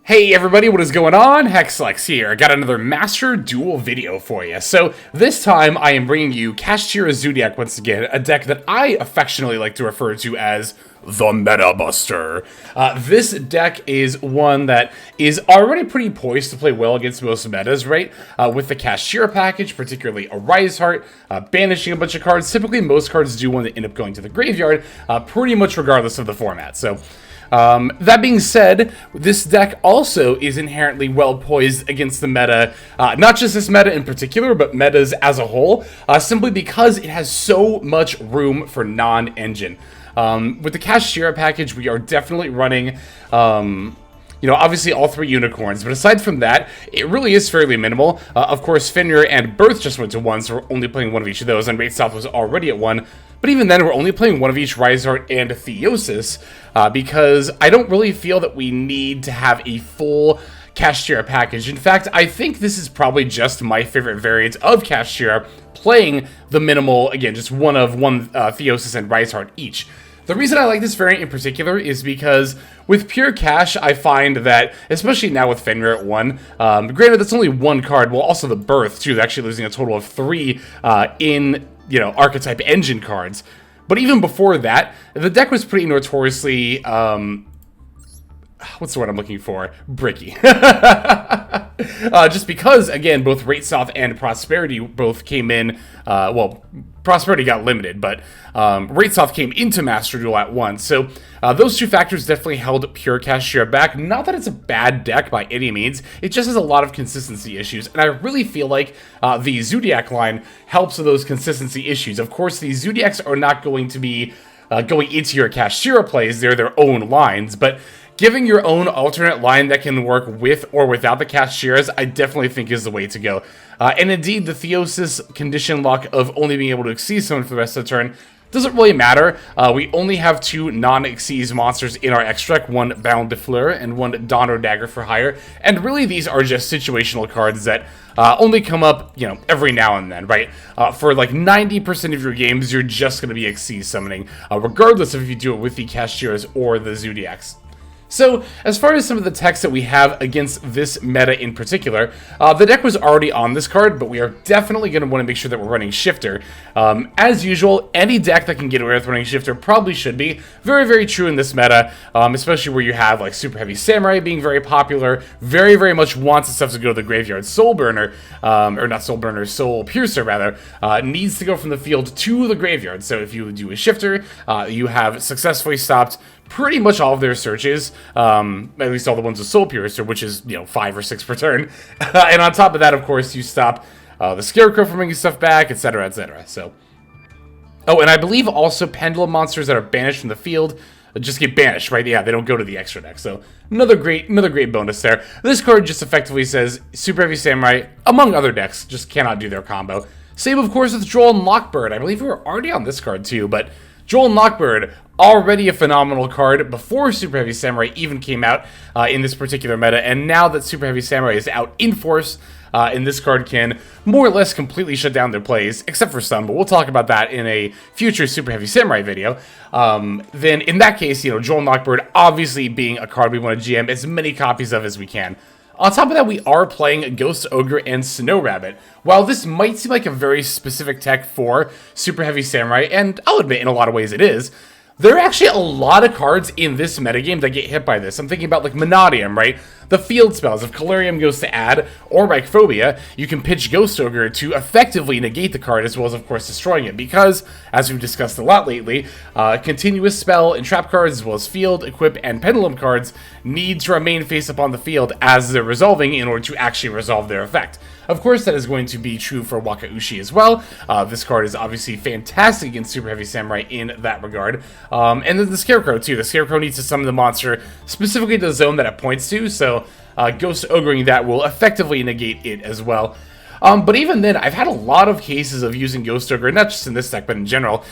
Hey everybody, what is going on? Hexlex here. I got another Master Duel video for you. So this time I am bringing you Kashtira Zoodiac once again, a deck that I affectionately like to refer to as the Meta Buster. This deck is one that is already pretty poised to play well against most metas, right? With the Kashtira package, particularly Arise-Heart, banishing a bunch of cards. Typically most cards do want to end up going to the graveyard, pretty much regardless of the format. So that being said, this deck also is inherently well poised against the meta, not just this meta in particular, but metas as a whole, simply because it has so much room for non-engine. With the Kashtira package, we are definitely running, obviously all three unicorns, but aside from that, it really is fairly minimal. Of course, Fenrir and Birth just went to 1, so we're only playing one of each of those, and Wraitsoth was already at 1. But even then, we're only playing one of each Riseheart and Theosis, because I don't really feel that we need to have a full Kashtira package. In fact, I think this is probably just my favorite variant of Kashtira, playing the minimal, again, just one Theosis and Riseheart each. The reason I like this variant in particular is because with pure cash, I find that, especially now with Fenrir at 1, granted that's only one card, well also the Birth too, actually losing a total of 3 in archetype engine cards. But even before that, the deck was pretty notoriously, what's the word I'm looking for? Bricky. Just because, again, both Wraitsoth and Prosperity both came in, Prosperity got limited, but Wraitsoth came into Master Duel at 1. So those two factors definitely held pure Kashtira back. Not that it's a bad deck by any means, it just has a lot of consistency issues. And I really feel like the Zoodiac line helps with those consistency issues. Of course, the Zoodiacs are not going to be going into your Kashtira plays, they're their own lines, but giving your own alternate line that can work with or without the Kashtiras, I definitely think is the way to go. And indeed, the Theosis condition lock of only being able to exceed someone for the rest of the turn doesn't really matter. We only have 2 non-exceeds monsters in our extract, one Baronne de Fleur and one Donner Dagger for hire. And really, these are just situational cards that only come up, every now and then, right? For like 90% of your games, you're just going to be exceed summoning, regardless of if you do it with the Kashtiras or the Zoodiacs. So, as far as some of the techs that we have against this meta in particular, the deck was already on this card, but we are definitely going to want to make sure that we're running Shifter. As usual, any deck that can get away with running Shifter probably should be. Very, very true in this meta, especially where you have like Super Heavy Samurai being very popular, very, very much wants the stuff to go to the graveyard. Soul Burner, or not Soul Burner, Soul Piercer rather, needs to go from the field to the graveyard. So if you do a Shifter, you have successfully stopped pretty much all of their searches, at least all the ones with Soul Piercer, which is, 5 or 6 per turn. And on top of that, of course, you stop the Scarecrow from bringing stuff back, etc., etc. So, oh, and I believe also Pendulum monsters that are banished from the field just get banished, right? Yeah, they don't go to the extra deck. So another great bonus there. This card just effectively says Super Heavy Samurai, among other decks, just cannot do their combo. Same, of course, with Droll and Lockbird. I believe we were already on this card too, but Droll and Lockbird, already a phenomenal card before Super Heavy Samurai even came out in this particular meta, and now that Super Heavy Samurai is out in force, and this card can more or less completely shut down their plays, except for some, but we'll talk about that in a future Super Heavy Samurai video. Then in that case, Droll and Lockbird obviously being a card we want to GM as many copies of as we can. On top of that, we are playing Ghost Ogre and Snow Rabbit. While this might seem like a very specific tech for Super Heavy Samurai, and I'll admit in a lot of ways it is, there are actually a lot of cards in this metagame that get hit by this. I'm thinking about like Monodium, right? The field spells. If Calarium goes to add, or Mycophobia, you can pitch Ghost Ogre to effectively negate the card, as well as, of course, destroying it. Because, as we've discussed a lot lately, continuous spell and trap cards, as well as field, equip, and pendulum cards need to remain face up on the field as they're resolving in order to actually resolve their effect. Of course, that is going to be true for Wakaushi as well. This card is obviously fantastic against Super Heavy Samurai in that regard. And then the Scarecrow, too. The Scarecrow needs to summon the monster specifically to the zone that it points to, so Ghost Ogring that will effectively negate it as well. But even then, I've had a lot of cases of using Ghost Ogre, not just in this deck, but in general,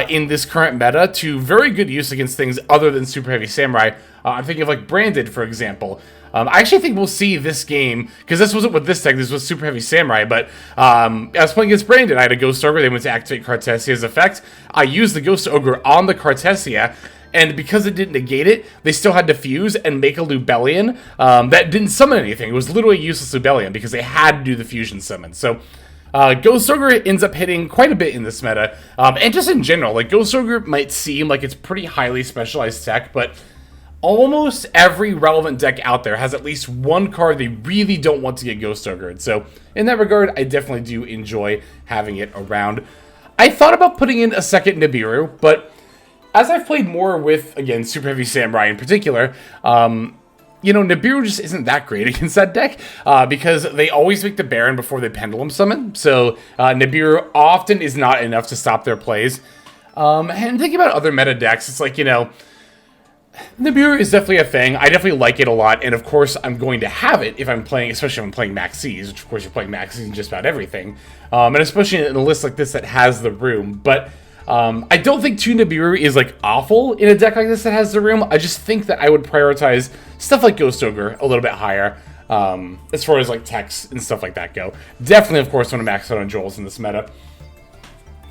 in this current meta, to very good use against things other than Super Heavy Samurai. I'm thinking of like Branded, for example. I actually think we'll see this game, because this wasn't with this deck, this was Super Heavy Samurai, but I was playing against Brandon. I had a Ghost Ogre, they went to activate Cartessia's effect. I used the Ghost Ogre on the Cartessia, and because it didn't negate it, they still had to fuse and make a Lubellion that didn't summon anything. It was literally a useless Lubellion because they had to do the fusion summon. So Ghost Ogre ends up hitting quite a bit in this meta, and just in general, like Ghost Ogre might seem like it's pretty highly specialized tech, but almost every relevant deck out there has at least one card they really don't want to get Ghost Ogre'd. So in that regard, I definitely do enjoy having it around. I thought about putting in a second Nibiru, but as I've played more with, again, Super Heavy Samurai in particular, you know, Nibiru just isn't that great against that deck because they always make the Baron before they Pendulum Summon. So Nibiru often is not enough to stop their plays. And thinking about other meta decks, it's like, you know, Nibiru is definitely a thing. I definitely like it a lot, and of course I'm going to have it if I'm playing, especially if I'm playing Maxx, which of course you're playing Maxx in just about everything. And especially in a list like this that has the room. But I don't think 2 Nibiru is like awful in a deck like this that has the room. I just think that I would prioritize stuff like Ghost Ogre a little bit higher as far as like techs and stuff like that go. Definitely, of course, want to max out on Drolls in this meta.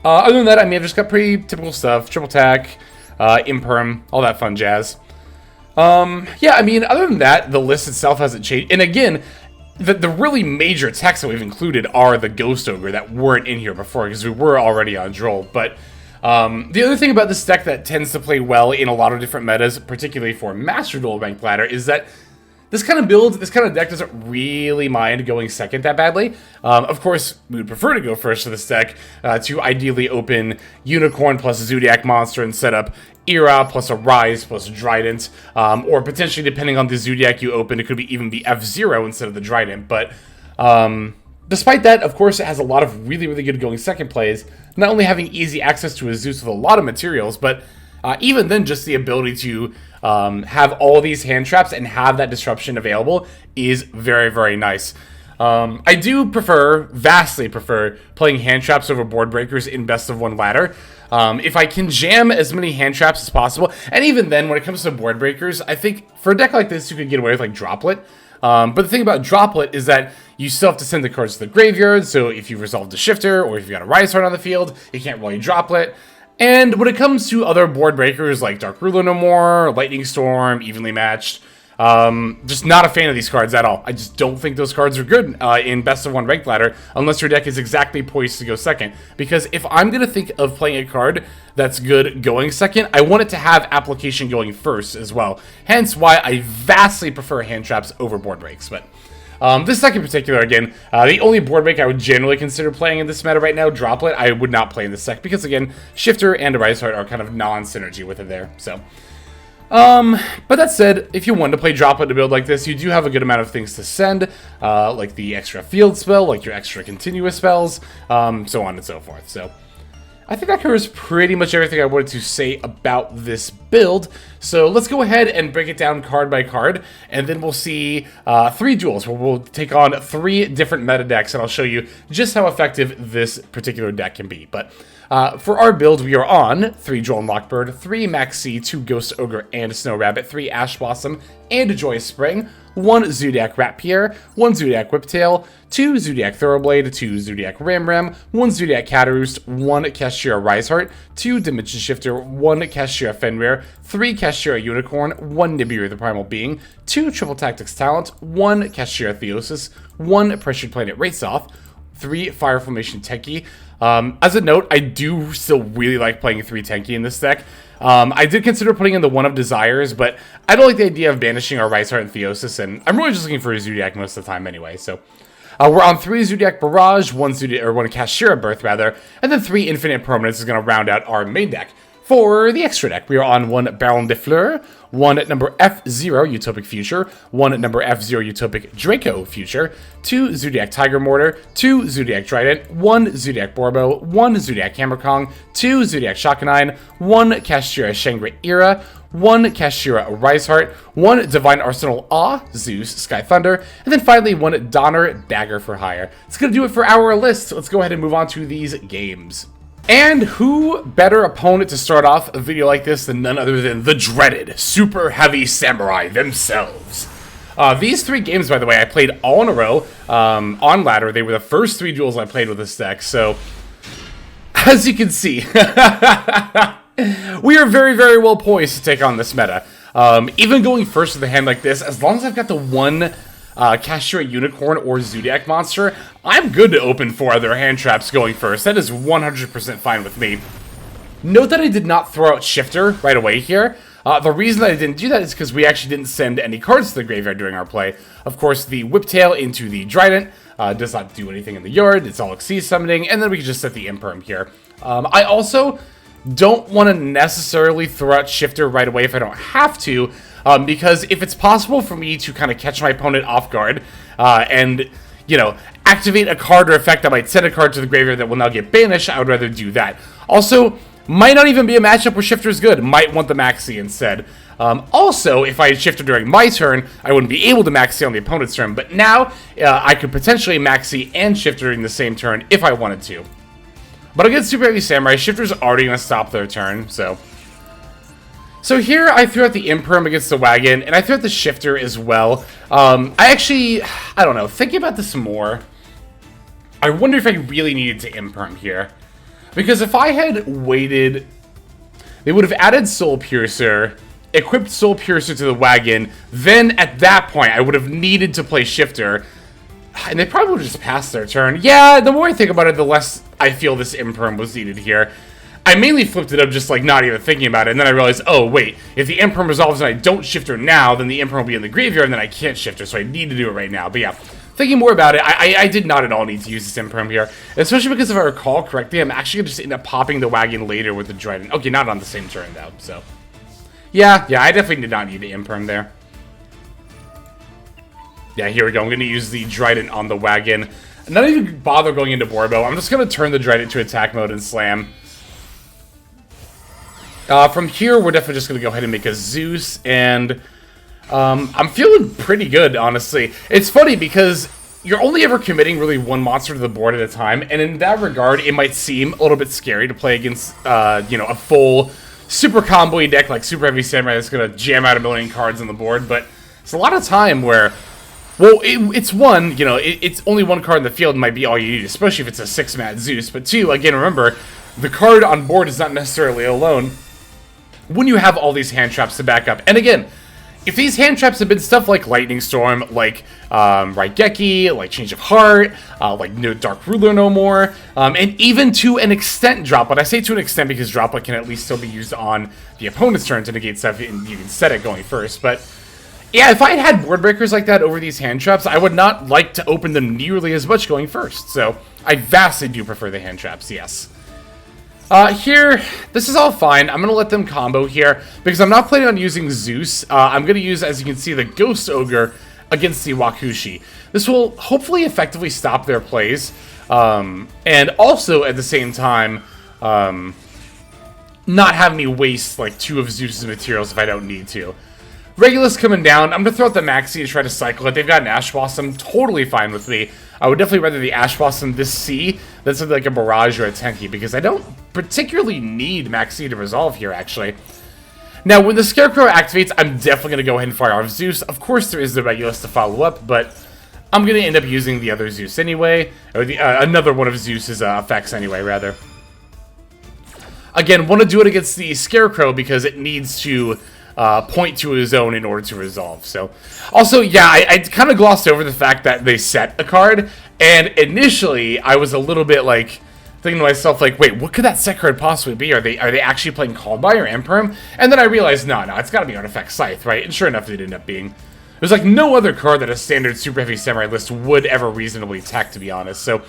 Other than that, I mean, I've just got pretty typical stuff. Triple attack, Imperm, all that fun jazz. Yeah, I mean, other than that, the list itself hasn't changed. And again, the really major techs that we've included are the Ghost Ogre that weren't in here before because we were already on Droll. But the other thing about this deck that tends to play well in a lot of different metas, particularly for Master Duel Ranked Ladder, is that this kind of build, this kind of deck doesn't really mind going second that badly. Of course, we would prefer to go first for this deck to ideally open Unicorn plus Zoodiac Monster and set up Ira plus Arise plus Drident, or potentially, depending on the Zoodiac you open, it could even be F-Zero instead of the Drident. But despite that, of course, it has a lot of really, really good going second plays. Not only having easy access to a Zeus with a lot of materials, but even then, just the ability to have all these hand traps and have that disruption available is very, very nice. I do vastly prefer playing hand traps over board breakers in best of one ladder. If I can jam as many hand traps as possible, and even then, when it comes to board breakers, I think for a deck like this, you could get away with like Droplet. But the thing about Droplet is that you still have to send the cards to the graveyard, so if you resolve the Shifter, or if you got a Rise Heart on the field, you can't really Droplet. And when it comes to other board breakers like Dark Ruler No More, Lightning Storm, Evenly Matched, just not a fan of these cards at all. I just don't think those cards are good in best of one ranked ladder unless your deck is exactly poised to go second. Because if I'm going to think of playing a card that's good going second, I want it to have application going first as well. Hence why I vastly prefer hand traps over board breaks. But this deck in particular, again, the only board break I would generally consider playing in this meta right now, Droplet, I would not play in this deck because, again, Shifter and Arise-Heart are kind of non-synergy with it there. So, but that said, if you want to play Droplet to build like this, you do have a good amount of things to send, like the extra field spell, like your extra continuous spells, so on and so forth. So, I think that covers pretty much everything I wanted to say about this build. So let's go ahead and break it down card by card, and then we'll see 3 duels where we'll take on 3 different meta decks, and I'll show you just how effective this particular deck can be. But for our build, we are on 3 Droll and Lockbird, 3 Maxx, 2 Ghost Ogre and Snow Rabbit, 3 Ash Blossom and Joyous Spring, 1 Zoodiac Ratpier, 1 Zoodiac Whiptail, 2 Zoodiac Thoroughblade, 2 Zoodiac Ramram, 1 Zoodiac Kataroost, 1 Kashtira Riseheart, 2 Dimension Shifter, 1 Kashtira Fenrir, 3 Kashtira Unicorn, 1 Nibiru the Primal Being, 2 Triple Tactics Talent, 1 Kashtiratheosis, 1 Pressured Planet Wraitsoth, 3 Fire Formation Tenki. As a note, I do still really like playing 3 Tenki in this deck. I did consider putting in the One of Desires, but I don't like the idea of banishing our Arise-Heart and Theosis, and I'm really just looking for a Zoodiac most of the time anyway, so. We're on 3 Zoodiac Barrage, 1 Kashtira Birth, and then 3 Infinite Impermanence is going to round out our main deck. For the extra deck, we are on 1 Baronne de Fleur, 1 number F-Zero Utopic Future, 1 number F-Zero Utopic Draco Future, 2 Zoodiac Tigermoartar, 2 Zoodiac Drident, 1 Zoodiac Boarbow, 1 Zoodiac Hammerkong, 2 Zoodiac Chakanine, 1 Kashtira Shangri-Ira, 1 Kashtira Arise-Heart, 1 Divine Arsenal AA-ZEUS Sky Thunder, and then finally 1 Donner Dagger for Hire. It's going to do it for our list. Let's go ahead and move on to these games. And who better opponent to start off a video like this than none other than the dreaded Super Heavy Samurai themselves. These 3 games, by the way, I played all in a row on ladder. They were the first 3 duels I played with this deck, so as you can see, We are very, very well poised to take on this meta. Even going first with a hand like this, as long as I've got the one Kashtira Unicorn or Zoodiac monster, I'm good to open 4 other hand traps going first. That is 100% fine with me. Note that I did not throw out Shifter right away here. The reason that I didn't do that is because we actually didn't send any cards to the graveyard during our play. Of course, the Whiptail into the Drident does not do anything in the yard. It's all Xyz summoning, and then we can just set the Imperm here. I also don't want to necessarily throw out Shifter right away if I don't have to, because if it's possible for me to kind of catch my opponent off guard and, you know, activate a card or effect that might send a card to the graveyard that will now get banished, I would rather do that. Also, might not even be a matchup where Shifter is good. Might want the Maxi instead. Also, if I had Shifter during my turn, I wouldn't be able to Maxi on the opponent's turn, but now I could potentially Maxi and Shifter during the same turn if I wanted to. But against Super Heavy Samurai, Shifter's already going to stop their turn, so... So here, I threw out the Imperm against the Wagon, and I threw out the Shifter as well. I don't know, thinking about this more, I wonder if I really needed to Imperm here. Because if I had waited, they would have added Soul Piercer, equipped Soul Piercer to the Wagon, then at that point, I would have needed to play Shifter. And they probably would have just passed their turn. Yeah, the more I think about it, the less I feel this Imperm was needed here. I mainly flipped it up just like not even thinking about it, and then I realized, oh wait, if the Imperm resolves and I don't Shifter now, then the Imperm will be in the graveyard and then I can't Shifter, so I need to do it right now. But yeah, thinking more about it, I did not at all need to use this Imperm here, especially because if I recall correctly, I'm actually going to just end up popping the Wagon later with the Drident. Okay, not on the same turn though, so. Yeah, I definitely did not need the Imperm there. Yeah, here we go. I'm going to use the Drident on the Wagon. Not even bother going into Boarbow. I'm just going to turn the Drident to attack mode and slam. From here, we're definitely just going to go ahead and make a Zeus, and I'm feeling pretty good, honestly. It's funny because you're only ever committing really one monster to the board at a time, and in that regard, it might seem a little bit scary to play against, you know, a full super combo deck like Super Heavy Samurai that's going to jam out a million cards on the board, but it's a lot of time where... Well, it's one, you know, it's only one card in the field might be all you need, especially if it's a 6-mat Zeus. But 2, again, remember, the card on board is not necessarily alone when you have all these hand traps to back up. And again, if these hand traps have been stuff like Lightning Storm, like Raigeki, like Change of Heart, like no Dark Ruler no more, and even to an extent Droplet. I say to an extent because Droplet can at least still be used on the opponent's turn to negate stuff, and you can set it going first, but... Yeah, if I had board breakers like that over these hand traps, I would not like to open them nearly as much going first. So, I vastly do prefer the hand traps, yes. Here, this is all fine. I'm going to let them combo here, because I'm not planning on using Zeus. I'm going to use, as you can see, the Ghost Ogre against the Wakushi. This will hopefully effectively stop their plays, and also, at the same time, not have me waste, like, 2 of Zeus's materials if I don't need to. Regulus coming down. I'm going to throw out the Maxi to try to cycle it. They've got an Ash Blossom. Totally fine with me. I would definitely rather the Ash Blossom this C than something like a Barrage or a Tenki, because I don't particularly need Maxi to resolve here, actually. Now, when the Scarecrow activates, I'm definitely going to go ahead and fire off Zeus. Of course, there is the Regulus to follow up, but I'm going to end up using the other Zeus anyway. Or the another one of Zeus's effects anyway, rather. Again, want to do it against the Scarecrow because it needs to... point to his own in order to resolve. So, also, yeah, I kind of glossed over the fact that they set a card, and initially, I was a little bit, like, thinking to myself, like, wait, what could that set card possibly be? Are they actually playing Called By or Imperm? And then I realized, no, it's gotta be Artifact Scythe, right? And sure enough, it ended up being. There's, like, no other card that a standard Super Heavy Samurai list would ever reasonably attack, to be honest. So,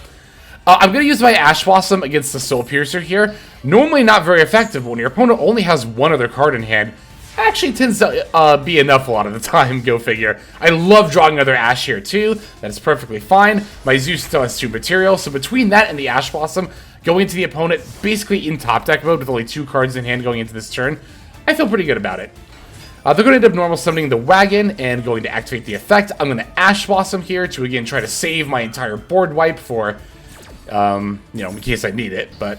I'm going to use my Ash Blossom against the Soul Piercer here. Normally not very effective, but when your opponent only has one other card in hand, actually tends to be enough a lot of the time, go figure. I love drawing another Ash here too. That's perfectly fine. My Zeus still has 2 material, so between that and the Ash Blossom, going into the opponent basically in top deck mode with only 2 cards in hand going into this turn, I feel pretty good about it. They're going to end up normal summoning the Wagon and going to activate the effect. I'm going to Ash Blossom here to again try to save my entire board wipe for, you know, in case I need it, but...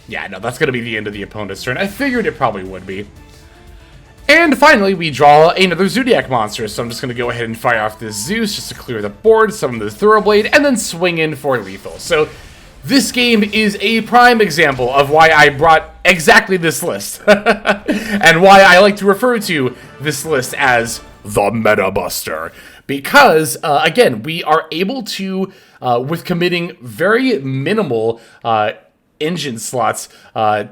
Yeah, no, that's going to be the end of the opponent's turn. I figured it probably would be. And finally, we draw another Zoodiac monster, so I'm just going to go ahead and fire off this Zeus just to clear the board, summon the Thoroughblade, and then swing in for lethal. So, this game is a prime example of why I brought exactly this list. And why I like to refer to this list as the Meta Buster. Because, again, we are able to, with committing very minimal engine slots,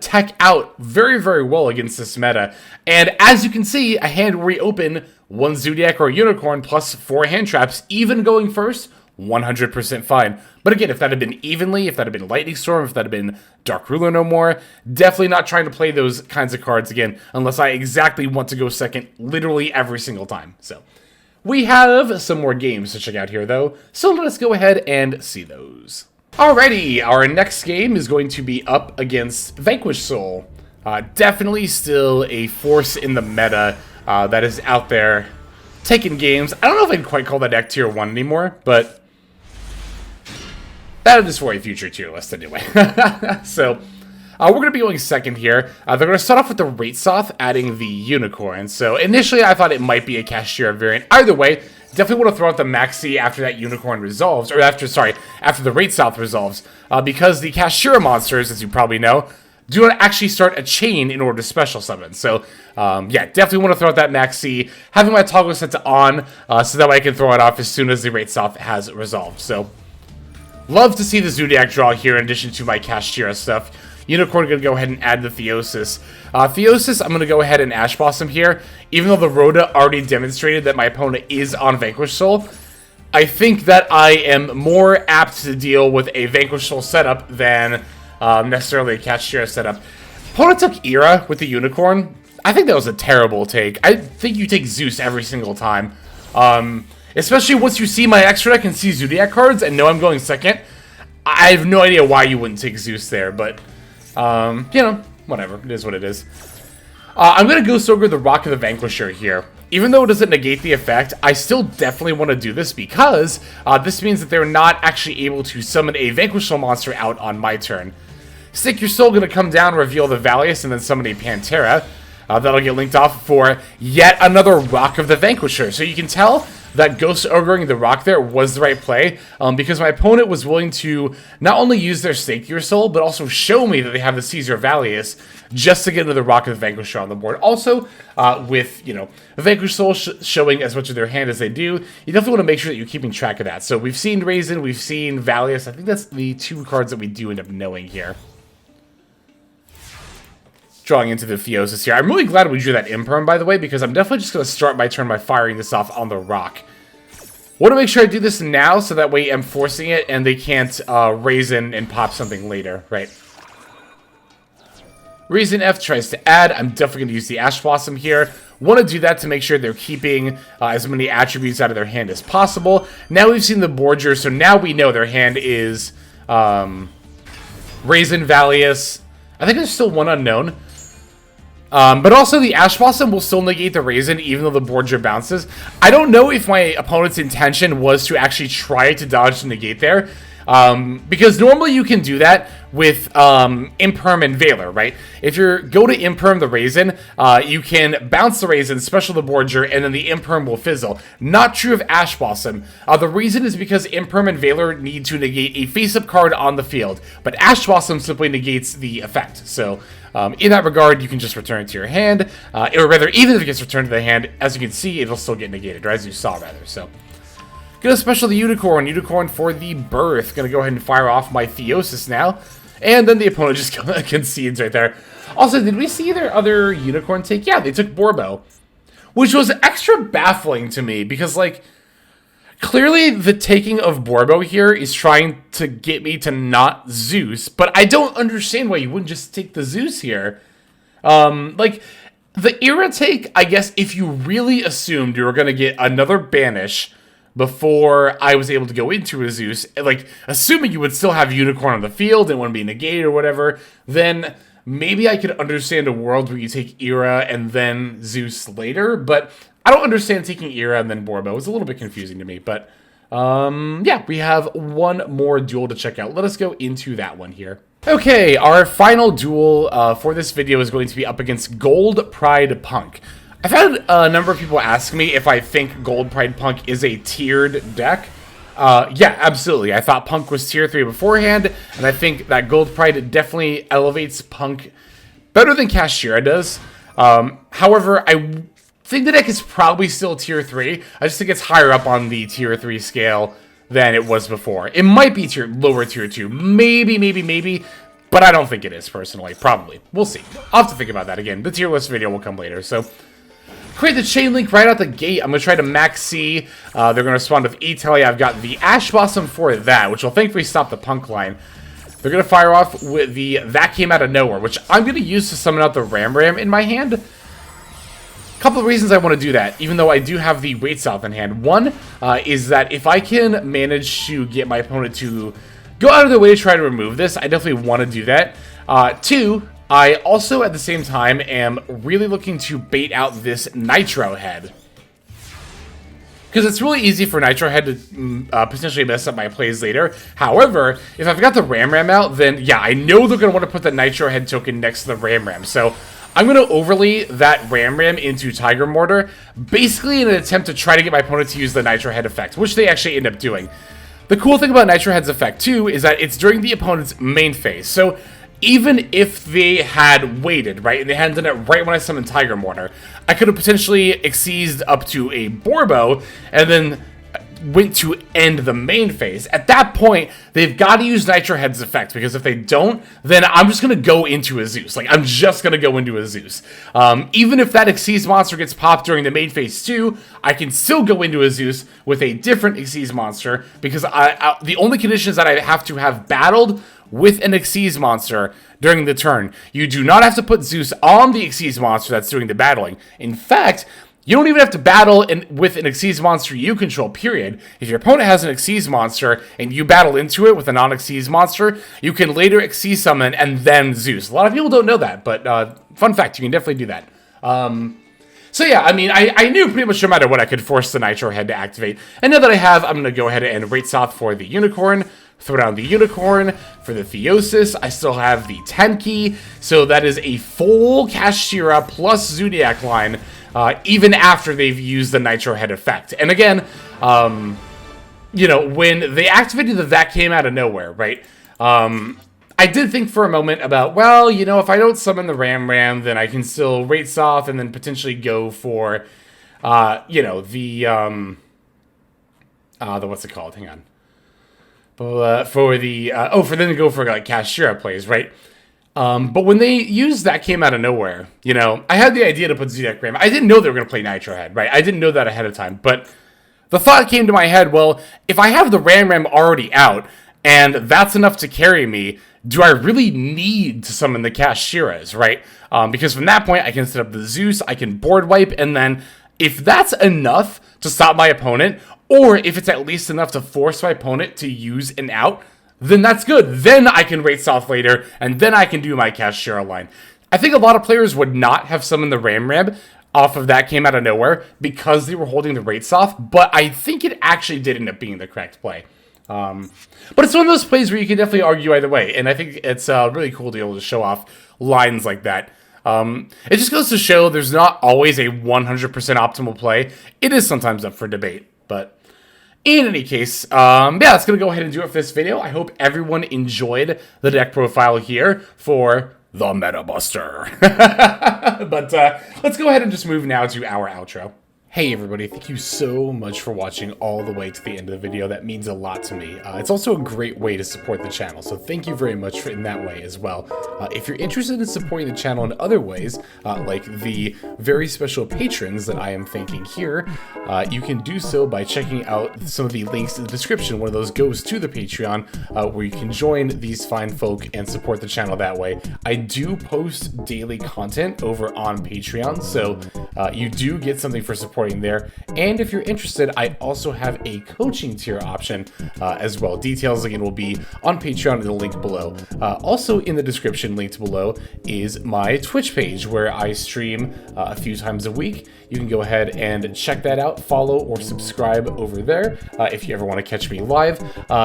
tech out very, very well against this meta. And as you can see, a hand where we open 1 Zoodiac or Unicorn plus 4 hand traps, even going first, 100% fine. But again, if that had been evenly, if that had been Lightning Storm, if that had been Dark Ruler no more, definitely not trying to play those kinds of cards again, unless I exactly want to go second literally every single time. So, we have some more games to check out here though, so let us go ahead and see those. Alrighty, our next game is going to be up against Vanquish Soul. Definitely still a force in the meta that is out there taking games. I don't know if I'd quite call that deck tier 1 anymore, but that is for a future tier list anyway. So, we're going to be going second here. They're going to start off with the Wraitsoth, adding the Unicorn. So, initially I thought it might be a Kashtira variant. Either way, definitely want to throw out the Maxx after that Unicorn resolves, or after the Wraitsoth resolves. Because the Kashtira monsters, as you probably know, do not actually start a chain in order to special summon. So, yeah, definitely want to throw out that Maxx, having my toggle set to on, so that way I can throw it off as soon as the Wraitsoth has resolved. So, love to see the Zoodiac draw here in addition to my Kashtira stuff. Unicorn going to go ahead and add the Theosis. Theosis, I'm going to go ahead and Ash Blossom here. Even though the Rhoda already demonstrated that my opponent is on Vanquish Soul, I think that I am more apt to deal with a Vanquish Soul setup than necessarily a Kashtira setup. Opponent took Ira with the Unicorn. I think that was a terrible take. I think you take Zeus every single time. Especially once you see my extra deck and see Zoodiac cards and know I'm going second. I have no idea why you wouldn't take Zeus there, but, you know, whatever. It is what it is. I'm going to Ghost Ogre the Rock of the Vanquisher here. Even though it doesn't negate the effect, I still definitely want to do this because this means that they're not actually able to summon a Vanquish Soul monster out on my turn. Stick Your Soul going to come down, reveal the Valius, and then summon a Pantera. That'll get linked off for yet another Rock of the Vanquisher. So you can tell that Ghost Ogreing the Rock there was the right play, because my opponent was willing to not only use their Stake Your Soul, but also show me that they have the Caesar Valius just to get into the Rock of the Vanquisher on the board. Also, with, you know, Vanquish Soul showing as much of their hand as they do, you definitely want to make sure that you're keeping track of that. So we've seen Raisin, we've seen Valius. I think that's the 2 cards that we do end up knowing here. Drawing into the Theosis here. I'm really glad we drew that Imperm, by the way, because I'm definitely just going to start my turn by firing this off on the Rock. Want to make sure I do this now, so that way I'm forcing it, and they can't raise in and pop something later, right? Reason F tries to add. I'm definitely going to use the Ash Blossom here. Want to do that to make sure they're keeping as many attributes out of their hand as possible. Now we've seen the Borger, so now we know their hand is Raisin, Valius. I think there's still one unknown. But also the Ash Blossom will still negate the Raisin even though the Borger bounces. I don't know if my opponent's intention was to actually try to dodge the negate there. Because normally you can do that with Imperm and Veiler, right? If you go to Imperm the Raisin, you can bounce the Raisin, special the Borger, and then the Imperm will fizzle. Not true of Ash Blossom. The reason is because Imperm and Veiler need to negate a face-up card on the field, but Ash Blossom simply negates the effect. So, in that regard, you can just return it to your hand, or rather, even if it gets returned to the hand, as you can see, it'll still get negated, or as you saw, rather, so. Gonna special the Unicorn for the Birth. Gonna go ahead and fire off my Theosis now. And then the opponent just concedes right there. Also, did we see their other Unicorn take? Yeah, they took Boarbow. Which was extra baffling to me, because, like, clearly the taking of Boarbow here is trying to get me to not Zeus, but I don't understand why you wouldn't just take the Zeus here. Like, the Ira take, I guess, if you really assumed you were gonna get another Banish before I was able to go into a Zeus, like, assuming you would still have Unicorn on the field and wouldn't be negated or whatever, then maybe I could understand a world where you take Ira and then Zeus later, but I don't understand taking Ira and then Boarbow. It's a little bit confusing to me, but, yeah, we have one more duel to check out. Let us go into that one here. Okay, our final duel for this video is going to be up against Gold Pride Punk. I've had a number of people ask me if I think Gold Pride Punk is a tiered deck. Yeah, absolutely. I thought Punk was tier 3 beforehand, and I think that Gold Pride definitely elevates Punk better than Kashtira does. However, I think the deck is probably still tier 3. I just think it's higher up on the tier 3 scale than it was before. It might be lower tier 2. Maybe. But I don't think it is, personally. Probably. We'll see. I'll have to think about that again. The tier list video will come later, so... Create the chain link right out the gate. I'm going to try to Maxx C. They're going to respond with E-Telly. I've got the Ash Blossom for that, which will thankfully stop the Punk line. They're going to fire off with the That Came Out of Nowhere, which I'm going to use to summon out the Ramram in my hand. A couple of reasons I want to do that, even though I do have the Wraitsoth in hand. One is that if I can manage to get my opponent to go out of their way to try to remove this, I definitely want to do that. Two, I also, at the same time, am really looking to bait out this Nitro Head. Because it's really easy for Nitro Head to potentially mess up my plays later. However, if I've got the Ramram out, then yeah, I know they're going to want to put the Nitro Head token next to the Ramram. So I'm going to overlay that Ramram into Tigermoartar, basically in an attempt to try to get my opponent to use the Nitro Head effect, which they actually end up doing. The cool thing about Nitro Head's effect, too, is that it's during the opponent's main phase. So even if they had waited, right, and they hadn't done it right when I summoned Tigermoartar, I could have potentially exceeded up to a Boarbow, and then went to end the main phase. At that point, they've got to use Nitro Head's effect, because if they don't, then I'm just going to go into a ZEUS. Like, I'm just going to go into a ZEUS. Even if that Exceeds monster gets popped during the main phase too, I can still go into a ZEUS with a different Exceeds monster, because the only condition is that I have to have battled with an Exceeds monster during the turn. You do not have to put ZEUS on the Exceeds monster that's doing the battling. In fact, you don't even have to battle with an Exceeds monster you control, period. If your opponent has an Exceeds monster and you battle into it with a non-Exceeds monster, you can later Exceeds summon and then ZEUS. A lot of people don't know that, but fun fact, you can definitely do that. So yeah, I mean, I knew pretty much no matter what I could force the Nitro Head to activate. And now that I have, I'm going to go ahead and Wraitsoth for the Unicorn, throw down the Unicorn. For the Theosis, I still have the Tenki, so that is a full Kashtira plus Zoodiac line, even after they've used the Nitro Head effect. And again, you know, when they activated That Came Out of Nowhere, right? I did think for a moment about, well, you know, if I don't summon the Ramram, then I can still Wraitsoth and then potentially go for, you know, the what's it called? Hang on. For them to go for like Kashtira plays, right? But when they used That Came Out of Nowhere, you know, I had the idea to put Zoodiac Ramram. I didn't know they were going to play Nitro Head, right? I didn't know that ahead of time, but the thought came to my head, well, if I have the Ramram already out, and that's enough to carry me, do I really need to summon the Kashtiras, right? Because from that point, I can set up the ZEUS, I can board wipe, and then if that's enough to stop my opponent, or if it's at least enough to force my opponent to use an out, then that's good. Then I can Wraitsoth later, and then I can do my Kashtira line. I think a lot of players would not have summoned the Ramram off of That Came Out of Nowhere because they were holding the Wraitsoth, but I think it actually did end up being the correct play. But it's one of those plays where you can definitely argue either way, and I think it's really cool to be able to show off lines like that. It just goes to show there's not always a 100% optimal play. It is sometimes up for debate, but in any case, yeah, that's going to go ahead and do it for this video. I hope everyone enjoyed the deck profile here for the Meta Buster. But let's go ahead and just move now to our outro. Hey everybody, thank you so much for watching all the way to the end of the video. That means a lot to me. It's also a great way to support the channel, so thank you very much in that way as well. If you're interested in supporting the channel in other ways, like the very special patrons that I am thanking here, you can do so by checking out some of the links in the description. One of those goes to the Patreon, where you can join these fine folk and support the channel that way. I do post daily content over on Patreon, so you do get something for support there. And if you're interested, I also have a coaching tier option as well. Details again will be on Patreon in the link below. Also in the description linked below is my Twitch page where I stream a few times a week. You can go ahead and check that out, follow or subscribe over there if you ever want to catch me live.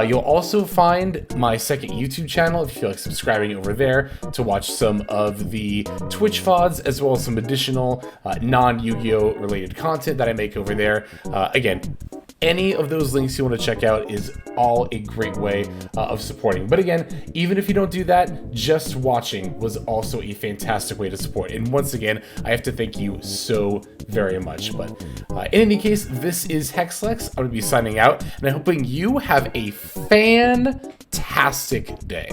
You'll also find my second YouTube channel if you feel like subscribing over there to watch some of the Twitch VODs as well as some additional non-Yu-Gi-Oh related content that I make over there. Again, Any of those links you want to check out is all a great way of supporting. But again, even if you don't do that, just watching was also a fantastic way to support. And once again, I have to thank you so very much. But in any case, this is Hexlex. I'm going to be signing out, and I'm hoping you have a fantastic day.